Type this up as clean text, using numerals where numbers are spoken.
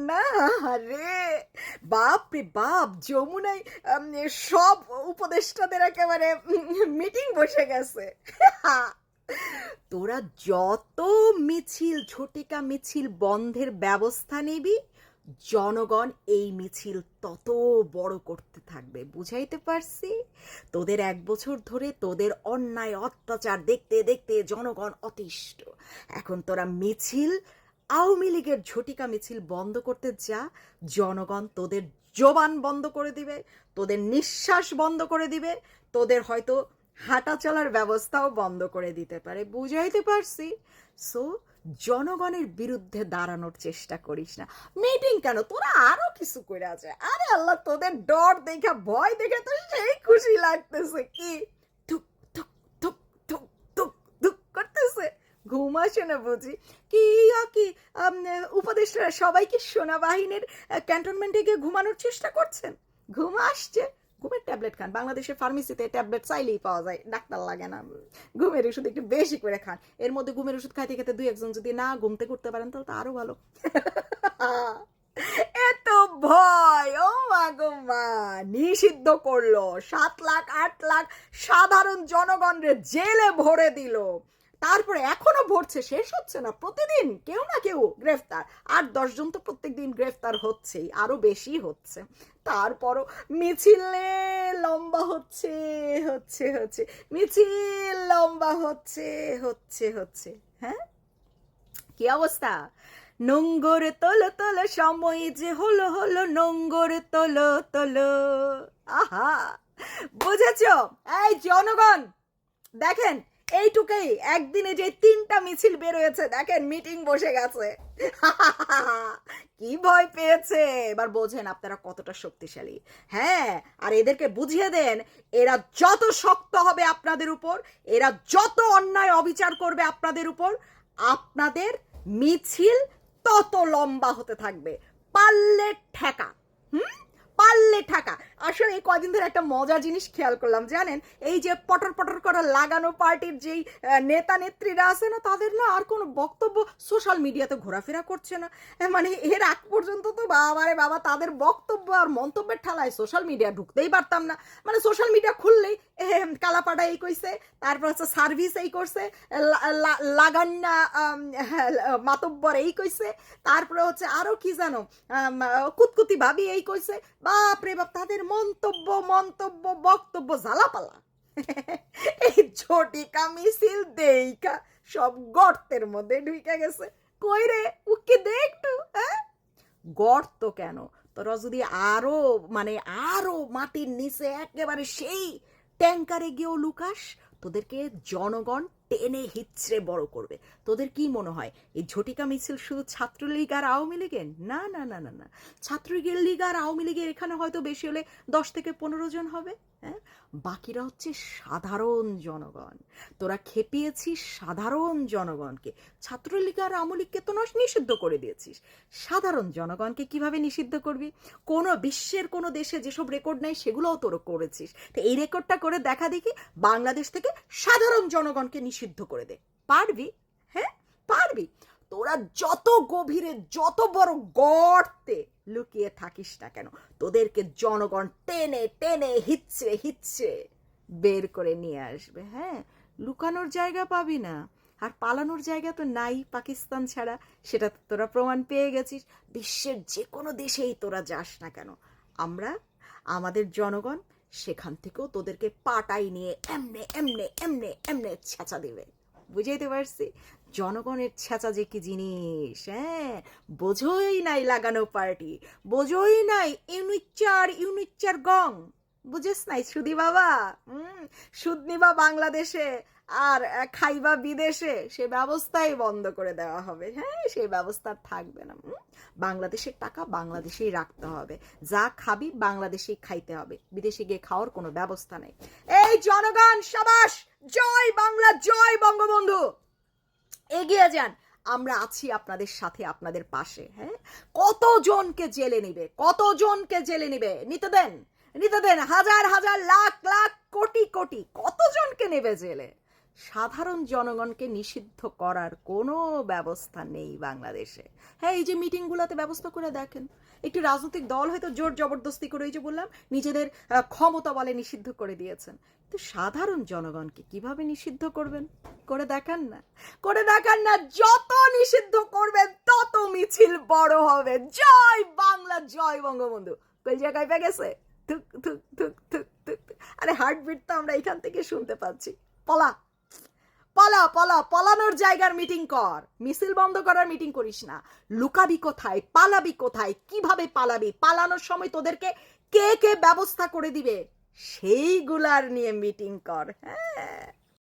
না? আরে বাপ রে বাপ, যমুনায় সব উপদেষ্টাদের একেবারে মিটিং বসে গেছে। তোরা যত মিছিল, ঝটিকা মিছিল বন্ধের ব্যবস্থা নিবি, জনগণ এই মিছিল তত বড় করতে থাকবে। বুঝাইতে পারছি? তোদের 1 বছর ধরে তোদের অন্যায় অত্যাচার দেখতে দেখতে জনগণ অতিষ্ঠ। এখন তোরা মিছিল, আওয়ামী লীগের ঝটিকা মিছিল বন্ধ করতে যা, জনগণ তোদের জবান বন্ধ করে দিবে, তোদের নিঃশ্বাস বন্ধ করে দিবে, তোদের হয়তো হাঁটা চলার ব্যবস্থাও বন্ধ করে দিতে পারে। বুঝাইতে পারছি? সো জনগণের বিরুদ্ধে দাঁড়ানোর চেষ্টা করিস না। মিটিং কেন, তোরা আরো কিছু করে আছে। আরে আল্লাহ, তোদের ডর দেখে, ভয় দেখে তো সেই খুশি লাগতেছে। কি থুক থুক থুক থুক থুক থুক করতেছে? ঘুম আসে না বুঝি? কি কি উপদেষ্টারা সবাই কি সেনাবাহিনীর ক্যান্টনমেন্টে গিয়ে ঘুমানোর চেষ্টা করছেন? ঘুম আসছে? ঘুমের ট্যাবলেট খান। বাংলাদেশের ফার্মেসিতে ট্যাবলেট চাইলেই পাওয়া যায়, ডাক্তার লাগে না। ঘুমের ওষুধ একটু বেশি করে খান। এর মধ্যে ঘুমের ওষুধ খাইতে খেতে 2-1 জন যদি না ঘুমতে করতে পারেন তাহলে তো আরো ভালো। এত ভয়, ও মা গো মা, নিষিদ্ধ করলো। 7 লাখ 8 লাখ সাধারণ জনগণরে জেলে ভরে দিল। তারপরে এখনো ভরছে, শেষ হচ্ছে না। প্রতিদিন কেউ না কেউ গ্রেফতার। 8-10 জন তো প্রত্যেকদিন গ্রেফতার হচ্ছেই, আরো বেশি হচ্ছে। তারপরও মিছিলে লম্বা হচ্ছে হচ্ছে হচ্ছে, মিছিল লম্বা হচ্ছে হচ্ছে হচ্ছে। হ্যাঁ, কি অবস্থা? নোঙ্গর তোলো তোলো, সময় যে হলো হলো, নোঙ্গর তোলো তোলো। আহা, বুঝেছ? এই জনগণ দেখেন, এইটুকুই একদিনে যে 3টা মিছিল বের হয়েছে, দেখেন মিটিং বসে গেছে। কি ভয় পেয়েছে, এবার বোঝেন আপনারা কতটা শক্তিশালী। হ্যাঁ, আর এদেরকে বুঝিয়ে দেন, এরা যত শক্ত হবে আপনাদের উপর, এরা যত অন্যায় অবিচার করবে আপনাদের উপর, আপনাদের মিছিল তত লম্বা হতে থাকবে। পারলে ঠেকা, পারলে ঠাকা। আসলে এই কয়দিন ধরে একটা মজার জিনিস খেয়াল করলাম, জানেন? এই যে পটর পটর করা লাগানো পার্টির যেই নেতা নেত্রীরা আছে না, তাদের না আর কোনো বক্তব্য সোশ্যাল মিডিয়াতে ঘোরাফেরা করছে না। মানে এর আগ পর্যন্ত তো বাবারে বাবা, তাদের বক্তব্য আর মন্তব্যের ঠালায় সোশ্যাল মিডিয়া ঢুকতেই পারতাম না। মানে সোশ্যাল মিডিয়া খুললেই কালাপাড়া এই কইছে, তারপর হচ্ছে সার্ভিস এই করছে, লাগান্না মাতব্বর এই কইছে, তারপরে হচ্ছে আরো কি জানো, কুতকুতি ভাবি এই কইছে। বাপরে বাপ, তাদের মন্তব্য মন্তব্য বক্তব্য জ্বালাপালা। এই ঝটিকা মিছিল দেইকা সব গর্তের মধ্যে ঢুকে গেছে। কই রে, উকি দে একটু। হ্যাঁ, গর্ত কেন, তোরা যদি আরো মানে আরো মাটির নিচে একেবারে সেই ট্যাঙ্কারে গিয়েও লুকাস, তোদেরকে জনগণ টেনে হিচড়ে বড় করবে। তোদের কি মনে হয় এই ঝটিকা মিছিল শুধু ছাত্রলীগ আর আওয়ামী লীগের? না না না না না, ছাত্রলীগ আর আওয়ামী লীগের এখানে হয়তো বেশি হলে 10 থেকে 15 জন হবে। হ্যাঁ, বাকিরা হচ্ছে সাধারণ জনগণ। তোরা খেপিয়েছিস সাধারণ জনগণকে। ছাত্রলীগ আর আওয়ামী লীগকে তো নিষিদ্ধ করে দিয়েছিস, সাধারণ জনগণকে কিভাবে নিষিদ্ধ করবি? কোনো বিশ্বের কোনো দেশে যেসব রেকর্ড নাই সেগুলোও তোরা করেছিস। তো এই রেকর্ডটা করে দেখা দেখি, বাংলাদেশ থেকে সাধারণ জনগণকে নিষিদ্ধ করে দে। পারবি? হ্যাঁ, পারবি। তোরা যত গভীরে, যত বড় গর্তে লুকিয়ে থাকিস না কেন, তোদেরকে জনগণ টেনে টেনে হিচ্ছে হিচ্ছে বের করে নিয়ে আসবে। হ্যাঁ, লুকানোর জায়গা পাবি না, আর পালানোর জায়গা তো নাই পাকিস্তান ছাড়া। সেটা তো তোরা প্রমাণ পেয়ে গেছিস। বিশ্বের যে কোনো দেশেই তোরা যাস না কেন, আমরা, আমাদের জনগণ সেখান থেকেও তোদেরকে পাটাই নিয়ে এমনে এমনে এমনে এমনে ছেঁচা দেবে। বুঝাইতে পারছি? জনগণের ছেঁচা যে কি জিনিস। হ্যাঁ, বোঝোই নাই লাগানো পার্টি, বোঝোই নাই ইউনিচার গং, বুঝেস নাই সুদি বাবা। সুদ নিবা বাংলাদেশে আর খাইবা বিদেশে, সে ব্যবস্থাই বন্ধ করে দেওয়া হবে। হ্যাঁ, সেই ব্যবস্থা থাকবে না। বাংলাদেশের টাকা বাংলাদেশেই রাখতে হবে, যা খাবি বাংলাদেশেই খাইতে হবে, বিদেশে গিয়ে খাওয়ার কোনো ব্যবস্থা নেই। এই জনগণ সাবাস, জয় বাংলা, জয় বঙ্গবন্ধু। এগিয়ে যান, আমরা আছি আপনাদের সাথে, আপনাদের পাশে। হ্যাঁ, কতজনকে জেলে নিবে, কতজনকে জেলে নিবে, নিতে দেন, নিতে দেন। হাজার হাজার লাখ লাখ কোটি কোটি কতজনকে নেবে জেলে। সাধারণ জনগণকে নিষিদ্ধ করার কোনো ব্যবস্থা নেই বাংলাদেশে। হ্যাঁ, এই যে মিটিংগুলোতে ব্যবস্থা করে দেখেন, একটি রাজনৈতিক দল হয়তো জোর জবরদস্তি করে, এই যে বললাম, নিজেদের ক্ষমতা বলে নিষিদ্ধ করে দিয়েছেন, কিন্তু সাধারণ জনগণকে কিভাবে নিষিদ্ধ করবেন? করে দেখান না, করে দেখান না। যত নিষিদ্ধ করবেন তত মিছিল বড় হবে। জয় বাংলা, জয় বঙ্গবন্ধু। কই জায়গায় পেয়ে গেছে? থুক থুক থুক থুক থুক। আরে হার্টবিট তো আমরা এখান থেকে শুনতে পাচ্ছি। পলা পলা পলা, পলানোর জায়গার মিটিং কর, মিছিল বন্ধ করার মিটিং করিস না। লুকাবি কোথায়, পালাবি কোথায়, কিভাবে পালাবি, পালানোর সময় তোদেরকে কে কে ব্যবস্থা করে দিবে সেইগুলার নিয়ে মিটিং কর। হ্যাঁ।